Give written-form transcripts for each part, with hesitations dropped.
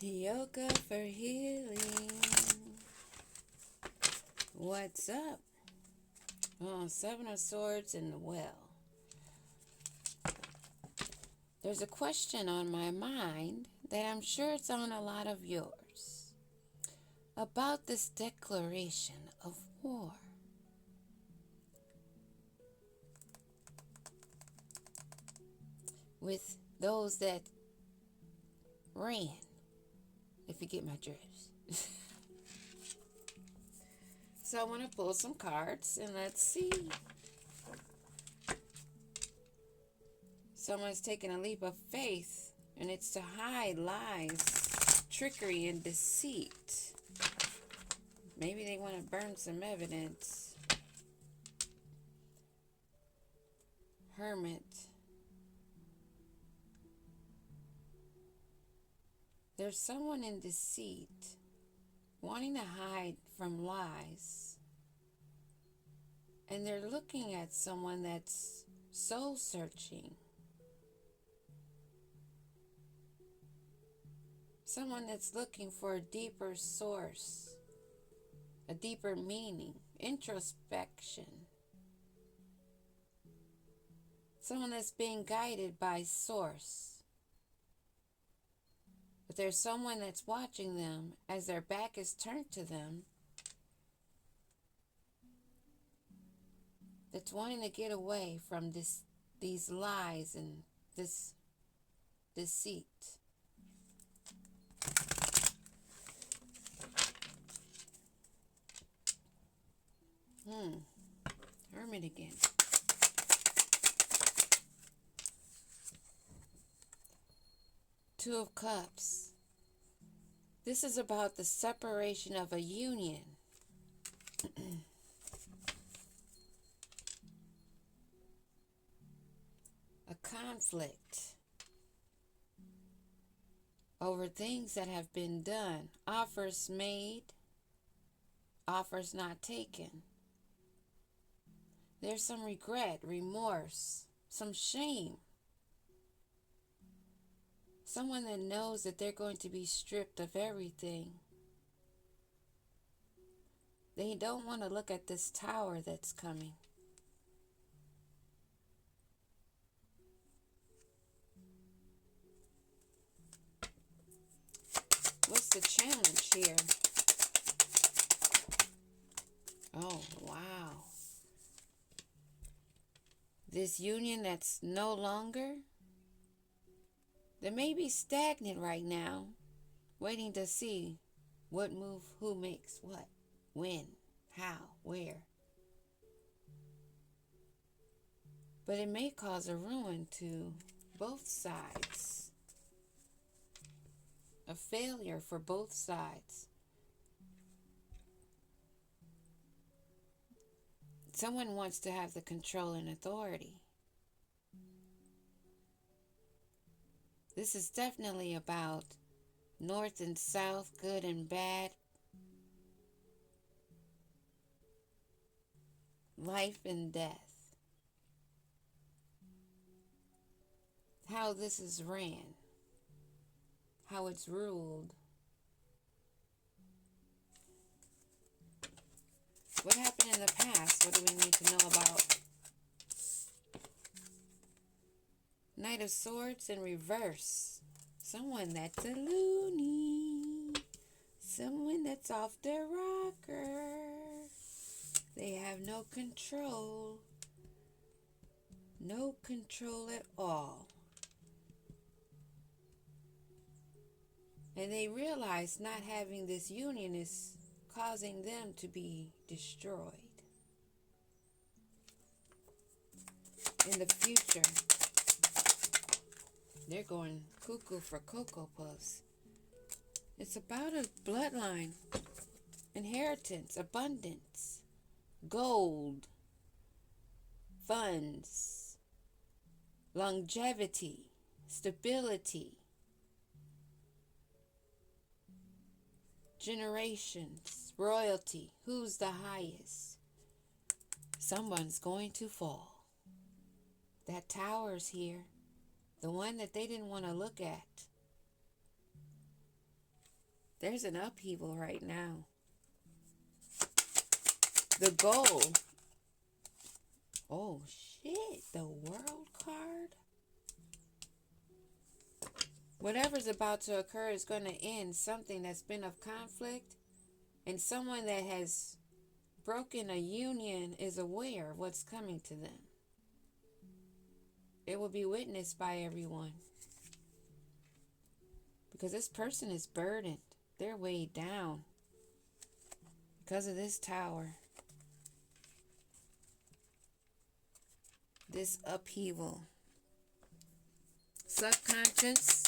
Yoga for healing. What's up? Oh, Seven of Swords in the well. There's a question on my mind that I'm sure it's on a lot of yours about this declaration of war. With those that ran, if you get my drift. So I want to pull some cards and let's see. Someone's taking a leap of faith, and it's to hide lies, trickery, and deceit. Maybe they want to burn some evidence. Hermit. There's someone in deceit, wanting to hide from lies. And they're looking at someone that's soul searching. Someone that's looking for a deeper source, a deeper meaning, introspection. Someone that's being guided by source. But there's someone that's watching them as their back is turned to them, that's wanting to get away from these lies and this deceit. Hermit again. Two of Cups. This is about the separation of a union. A conflict over things that have been done. Offers made, offers not taken. There's some regret, remorse, some shame. Someone that knows that they're going to be stripped of everything. They don't want to look at this tower that's coming. What's the challenge here? Oh, wow. This union that's no longer, they may be stagnant right now, waiting to see what move, who makes what, when, how, where. But it may cause a ruin to both sides. A failure for both sides. Someone wants to have the control and authority. This is definitely about north and south, good and bad, life and death. How this is ran, how it's ruled. What happened in the past? What do we need to know about? Knight of Swords in reverse. Someone that's a loony. Someone that's off their rocker. They have no control. No control at all. And they realize not having this union is causing them to be destroyed. In the future, they're going cuckoo for Cocoa Puffs. It's about a bloodline, inheritance, abundance, gold, funds, longevity, stability, generations, royalty. Who's the highest? Someone's going to fall. That tower's here. The one that they didn't want to look at. There's an upheaval right now. The goal. Oh shit, the World card. Whatever's about to occur is going to end something that's been of conflict, and someone that has broken a union is aware of what's coming to them. It will be witnessed by everyone. Because this person is burdened. They're weighed down because of this tower. This upheaval. Subconscious,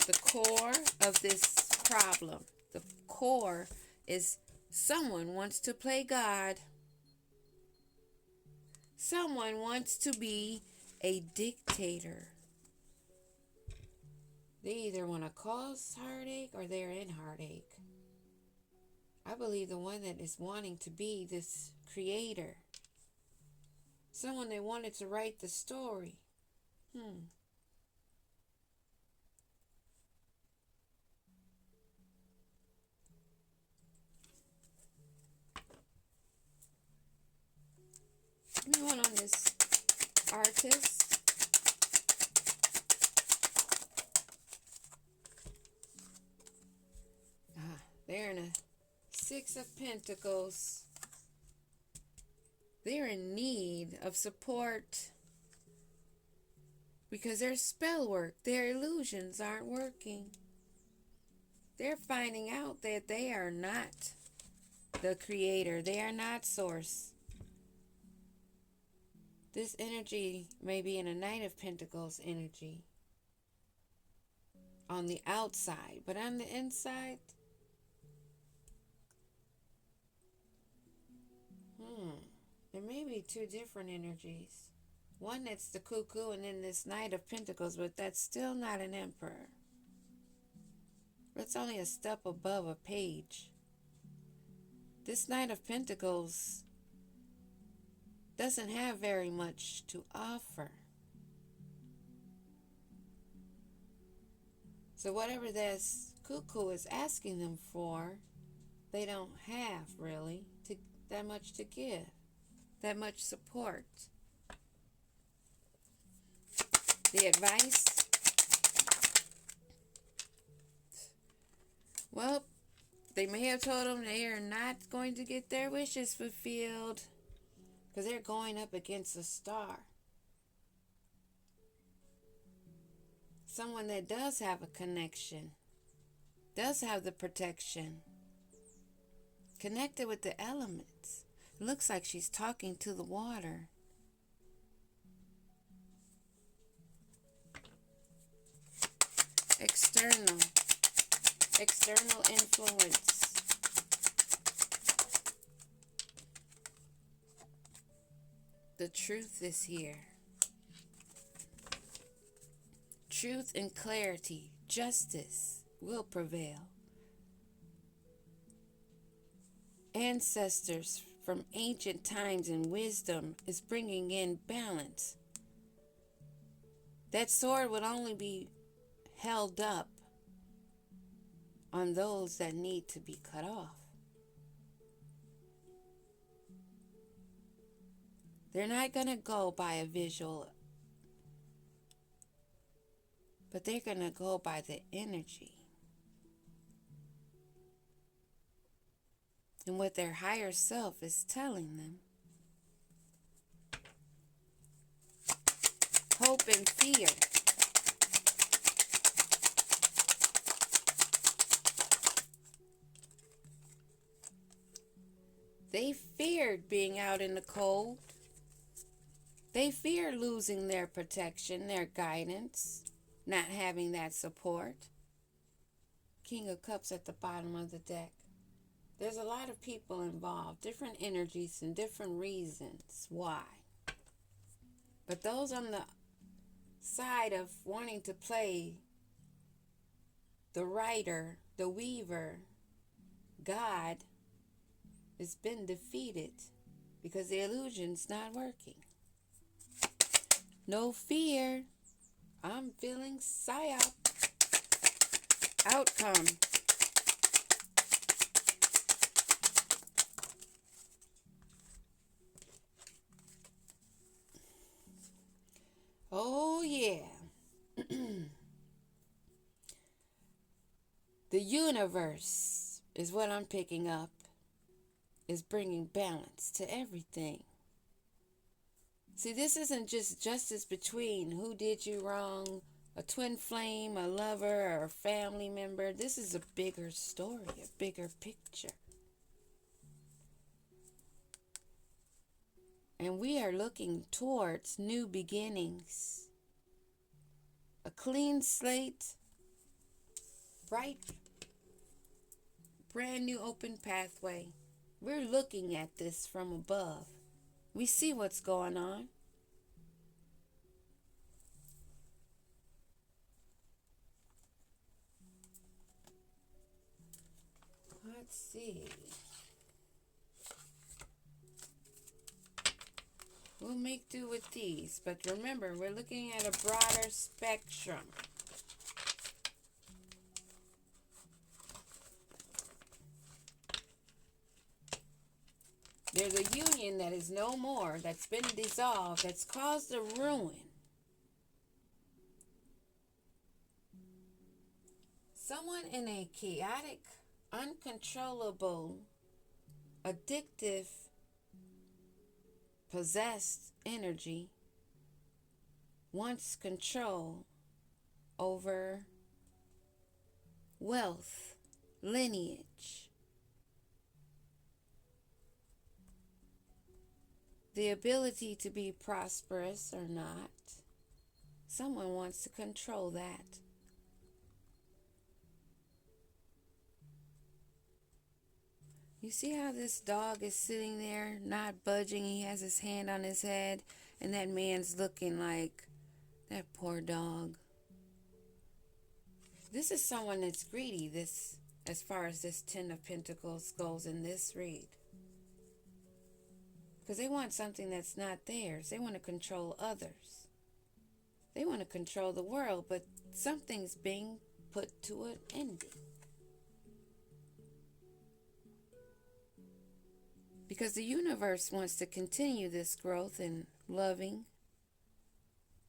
the core of this problem. The core is someone wants to play God. Someone wants to be a dictator. They either want to cause heartache or they're in heartache. I believe the one that is wanting to be this creator. Someone that wanted to write the story. Give me one on this artist. They're in a Six of Pentacles. They're in need of support because their spell work, their illusions aren't working. They're finding out that they are not the creator. They are not source. This energy may be in a Knight of Pentacles energy on the outside, but on the inside, there may be two different energies. One that's the cuckoo and then this Knight of Pentacles, but that's still not an Emperor. It's only a step above a page. This Knight of Pentacles doesn't have very much to offer. So whatever this cuckoo is asking them for, they don't have really that much to give, that much support. The advice, well, they may have told them they are not going to get their wishes fulfilled because they're going up against a star. Someone that does have a connection, does have the protection, connected with the elements. Looks like she's talking to the water. External influence. The truth is here. Truth and clarity, justice will prevail. Ancestors from ancient times and wisdom is bringing in balance. That sword would only be held up on those that need to be cut off. They're not going to go by a visual, but they're going to go by the energy and what their higher self is telling them. Hope and fear. They feared being out in the cold. They feared losing their protection, their guidance, not having that support. King of Cups at the bottom of the deck. There's a lot of people involved, different energies and different reasons why. But those on the side of wanting to play the writer, the weaver, God, has been defeated because the illusion's not working. No fear. I'm feeling psyop. Outcome. The universe is what I'm picking up, is bringing balance to everything. See, this isn't just justice between who did you wrong, a twin flame, a lover, or a family member. This is a bigger story, a bigger picture. And we are looking towards new beginnings. A clean slate, bright, brand new open pathway. We're looking at this from above. We see what's going on. Let's see. We'll make do with these, but remember, we're looking at a broader spectrum. There's a union that is no more, that's been dissolved, that's caused a ruin. Someone in a chaotic, uncontrollable, addictive, possessed energy wants control over wealth, lineage, the ability to be prosperous or not. Someone wants to control that. You see how this dog is sitting there, not budging? He has his hand on his head, and that man's looking like, that poor dog. This is someone that's greedy, this, as far as this Ten of Pentacles goes in this read. Because they want something that's not theirs. They want to control others. They want to control the world, but something's being put to an ending. Because the universe wants to continue this growth and loving,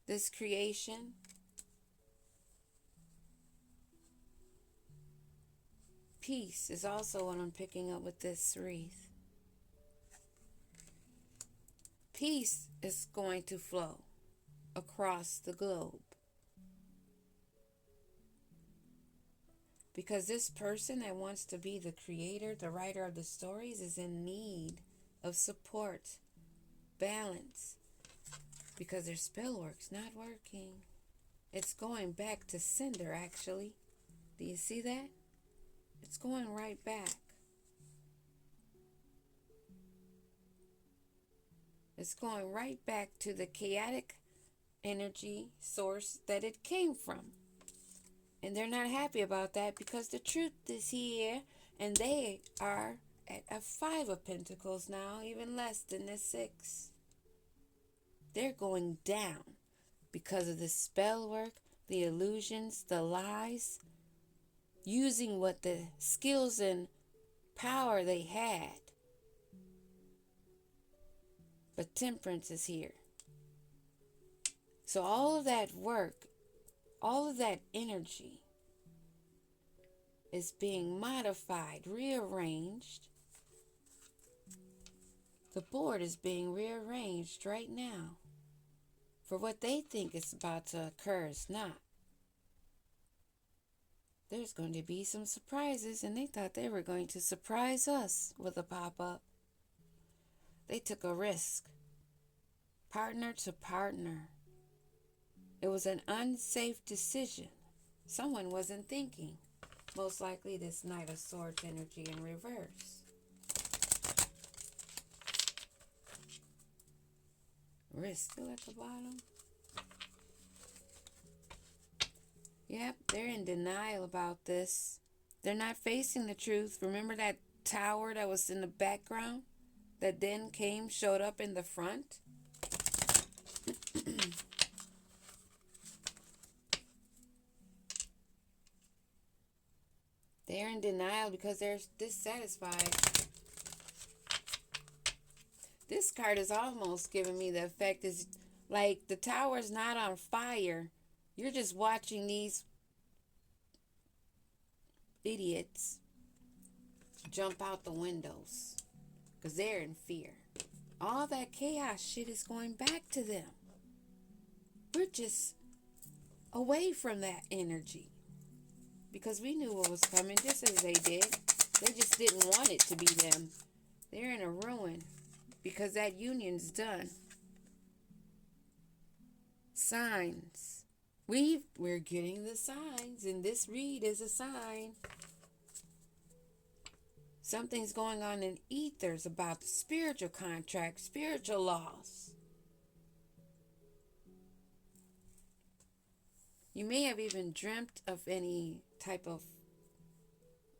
this creation. Peace is also what I'm picking up with this wreath. Peace is going to flow across the globe. Because this person that wants to be the creator, the writer of the stories, is in need of support, balance, because their spell work's not working. It's going back to sender, actually. Do you see that? It's going right back. It's going right back to the chaotic energy source that it came from. And they're not happy about that because the truth is here, and they are at a 5 of Pentacles now, even less than the 6. They're going down because of the spell work, the illusions, the lies, using what the skills and power they had. But Temperance is here. So all of that work, all of that energy is being modified, rearranged. The board is being rearranged right now for what they think is about to occur is not. There's going to be some surprises, and they thought they were going to surprise us with a pop-up. They took a risk. Partner to partner. It was an unsafe decision. Someone wasn't thinking. Most likely this Knight of Swords energy in reverse. Risk still at the bottom. Yep, they're in denial about this. They're not facing the truth. Remember that tower that was in the background that then showed up in the front? They're in denial because they're dissatisfied. This card is almost giving me the effect is like the tower's not on fire. You're just watching these idiots jump out the windows because they're in fear. All that chaos shit is going back to them. We're just away from that energy because we knew what was coming just as they did. They just didn't want it to be them. They're in a ruin because that union's done. Signs. We're getting the signs, and this read is a sign. Something's going on in ethers about the spiritual contract, spiritual laws. You may have even dreamt of any type of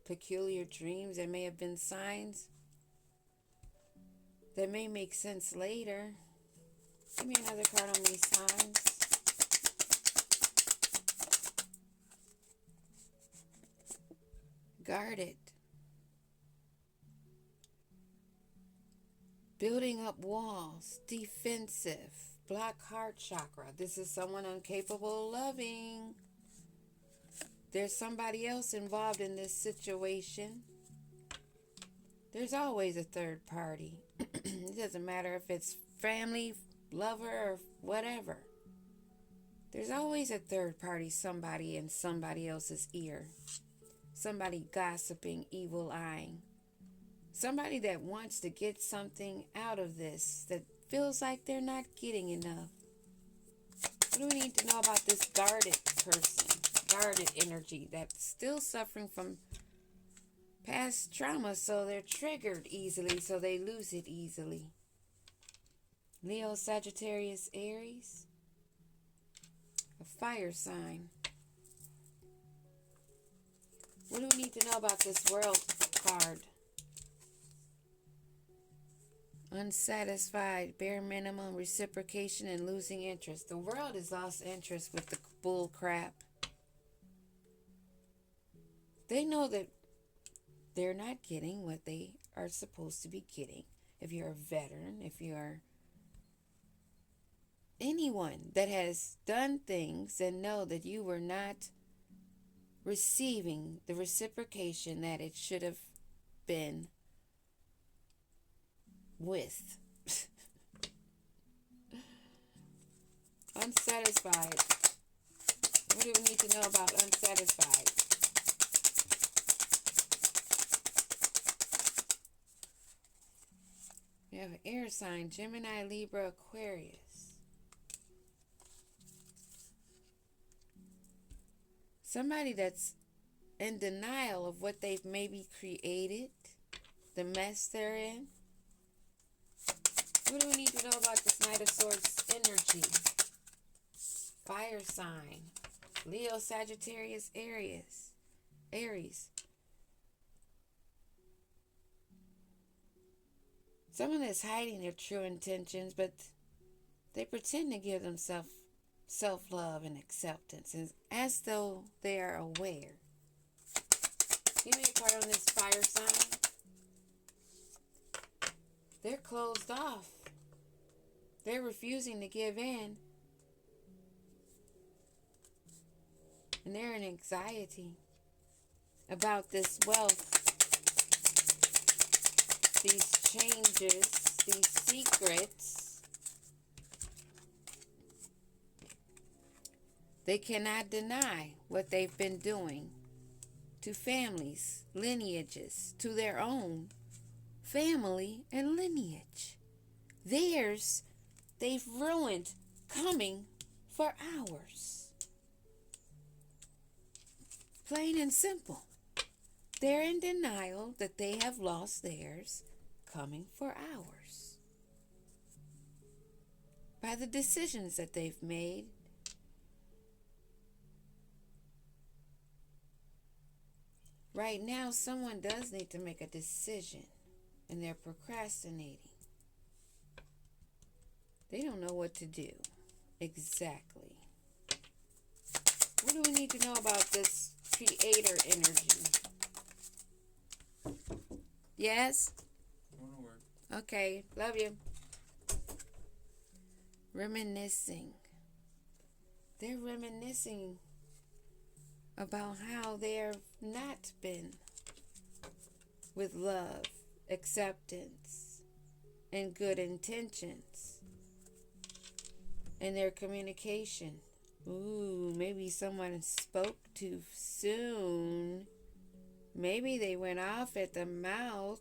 peculiar dreams that may have been signs that may make sense later. Give me another card on these signs. Guarded. Building up walls. Defensive. Block heart chakra. This is someone incapable of loving. There's somebody else involved in this situation. There's always a third party. It doesn't matter if it's family, lover, or whatever. There's always a third party, somebody in somebody else's ear. Somebody gossiping, evil eyeing. Somebody that wants to get something out of this, that feels like they're not getting enough. What do we need to know about this guarded person, guarded energy that's still suffering from past trauma, so they're triggered easily, so they lose it easily? Leo, Sagittarius, Aries, a fire sign. What do we need to know about this World card? Unsatisfied, bare minimum, reciprocation, and losing interest. The world has lost interest with the bull crap. They know that they're not getting what they are supposed to be getting. If you're a veteran, if you're anyone that has done things and know that you were not receiving the reciprocation that it should have been with. Unsatisfied. What do we need to know about unsatisfied? We have an air sign, Gemini, Libra, Aquarius. Somebody that's in denial of what they've maybe created, the mess they're in. What do we need to know about this Knight of Swords energy? Fire sign. Leo, Sagittarius, Aries. Someone that's hiding their true intentions, but they pretend to give themselves self-love and acceptance as though they are aware. Give me a card on this fire sign. They're closed off. They're refusing to give in. And they're in anxiety about this wealth, these changes, these secrets. They cannot deny what they've been doing to families, lineages, to their own family and lineage. Theirs, they've ruined coming for ours. Plain and simple. They're in denial that they have lost theirs coming for ours. By the decisions that they've made. Right now, someone does need to make a decision. And they're procrastinating. They don't know what to do. Exactly. What do we need to know about this creator energy? Yes? Okay. Love you. Reminiscing. They're reminiscing about how they've not been with love, acceptance, and good intentions in their communication. Ooh, maybe someone spoke too soon. Maybe they went off at the mouth.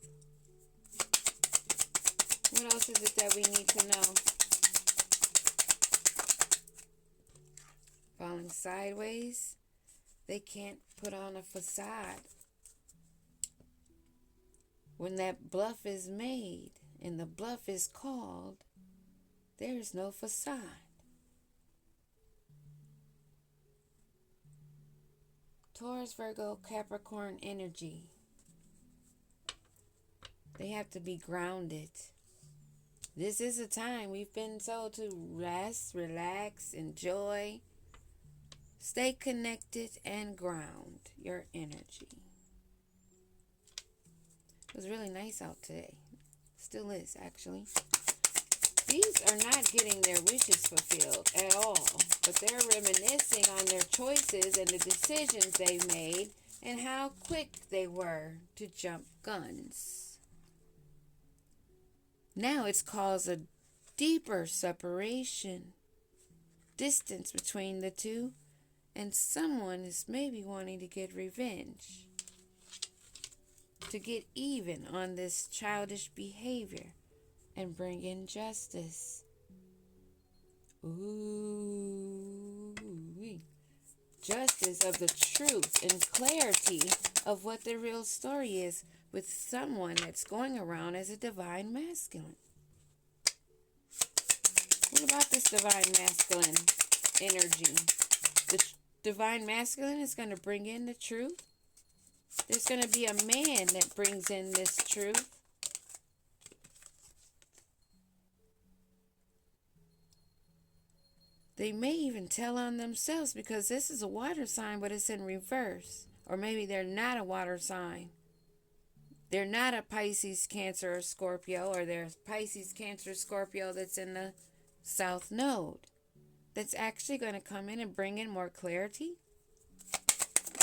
What else is it that we need to know? Falling sideways. They can't put on a facade. When that bluff is made and the bluff is called, there is no facade. Taurus, Virgo, Capricorn energy. They have to be grounded. This is a time we've been told to rest, relax, enjoy. Stay connected and ground your energy. It was really nice out today. Still is, actually. These are not getting their wishes fulfilled at all, but they're reminiscing on their choices and the decisions they made and how quick they were to jump guns. Now it's caused a deeper separation, distance between the two, and someone is maybe wanting to get revenge, to get even on this childish behavior and bring in justice. Ooh. Justice of the truth and clarity of what the real story is with someone that's going around as a divine masculine. What about this divine masculine energy? The divine masculine is going to bring in the truth. There's going to be a man that brings in this truth. They may even tell on themselves because this is a water sign, but it's in reverse. Or maybe they're not a water sign. They're not a Pisces, Cancer, or Scorpio, or they're Pisces, Cancer, Scorpio that's in the South Node. That's actually going to come in and bring in more clarity.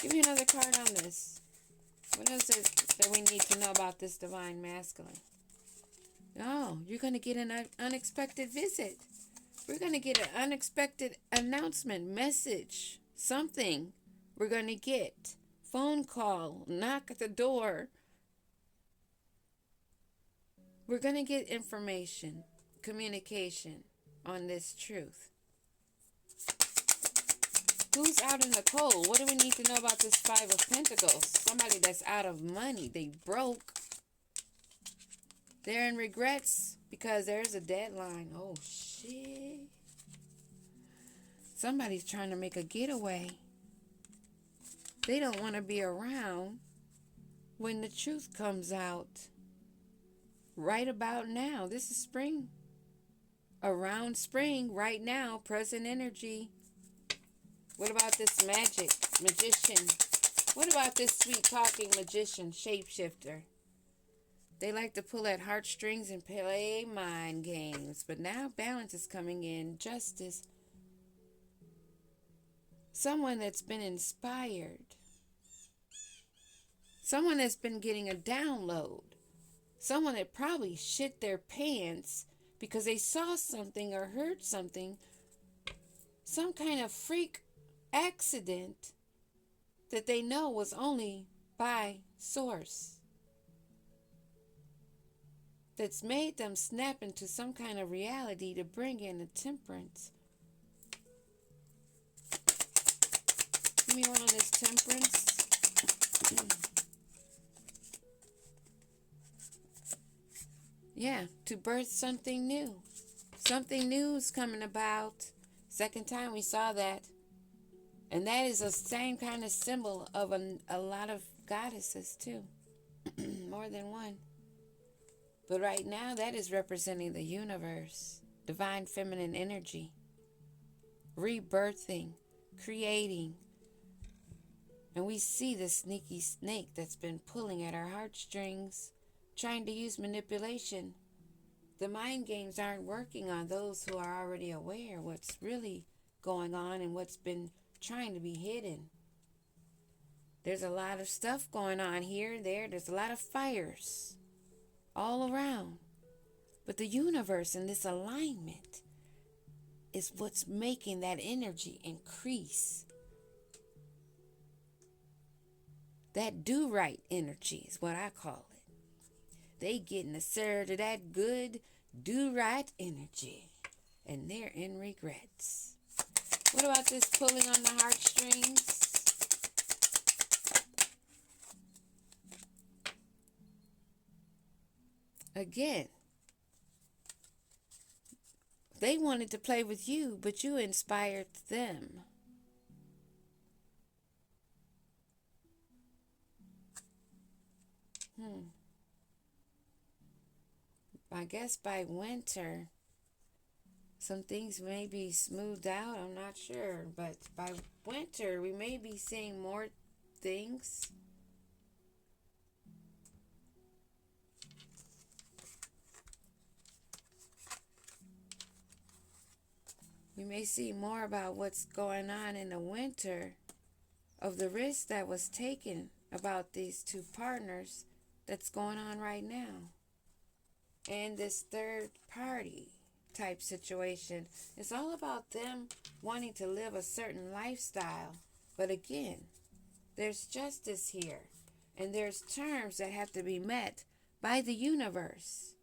Give me another card on this. What else is that we need to know about this divine masculine? Oh, you're going to get an unexpected visit. We're going to get an unexpected announcement, message, something we're going to get. Phone call, knock at the door. We're going to get information, communication on this truth. Who's out in the cold? What do we need to know about this Five of Pentacles? Somebody that's out of money. They broke. They're in regrets because there's a deadline. Oh, shit. Somebody's trying to make a getaway. They don't want to be around when the truth comes out. Right about now. This is spring. Around spring, right now, present energy. What about this magician? What about this sweet talking magician, shapeshifter? They like to pull at heartstrings and play mind games. But now balance is coming in. Justice. Someone that's been inspired. Someone that's been getting a download. Someone that probably shit their pants because they saw something or heard something. Some kind of freak accident that they know was only by source. That's made them snap into some kind of reality to bring in a temperance. Give me one on this temperance. Yeah, to birth something new. Something new is coming about. Second time we saw that. And that is the same kind of symbol of a lot of goddesses too. More than one. But right now that is representing the universe. Divine feminine energy. Rebirthing. Creating. And we see the sneaky snake that's been pulling at our heartstrings. Trying to use manipulation. The mind games aren't working on those who are already aware what's really going on and what's been trying to be hidden. There's a lot of stuff going on here, there. There's a lot of fires all around. But the universe and this alignment is what's making that energy increase. That do-right energy is what I call it. They getting a surge of that good do-right energy. And they're in regrets. What about this pulling on the heartstrings? Again, they wanted to play with you, but you inspired them. I guess by winter, some things may be smoothed out. I'm not sure. But by winter, we may be seeing more things. We may see more about what's going on in the winter of the risk that was taken about these two partners that's going on right now. And this third party type situation. It's all about them wanting to live a certain lifestyle. But again, there's justice here. And there's terms that have to be met by the universe.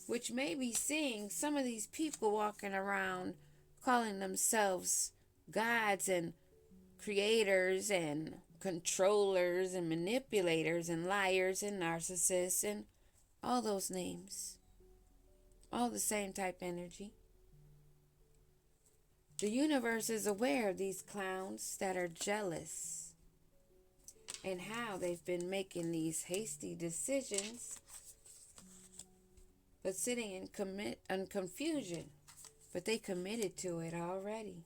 Which may be seeing some of these people walking around calling themselves gods and creators and controllers and manipulators and liars and narcissists and all those names. All the same type energy. The universe is aware of these clowns that are jealous and how they've been making these hasty decisions, but sitting in confusion. But they committed to it already.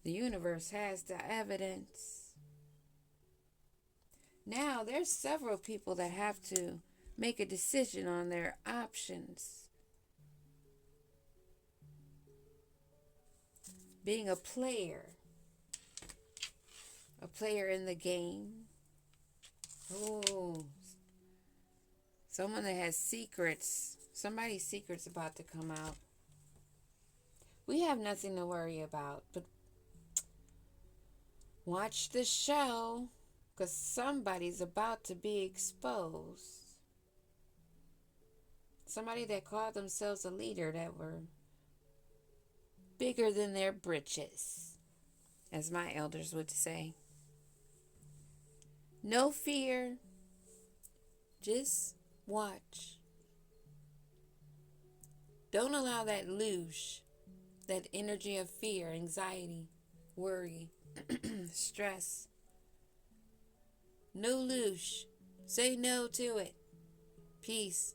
The universe has the evidence. Now, there's several people that have to make a decision on their options. Being a player in the game. Oh, someone that has secrets. Somebody's secret's about to come out. We have nothing to worry about, but watch the show, because somebody's about to be exposed. Somebody that called themselves a leader that were bigger than their britches, as my elders would say. No fear. Just watch. Don't allow that loosh, that energy of fear, anxiety, worry, stress. No loosh. Say no to it. Peace.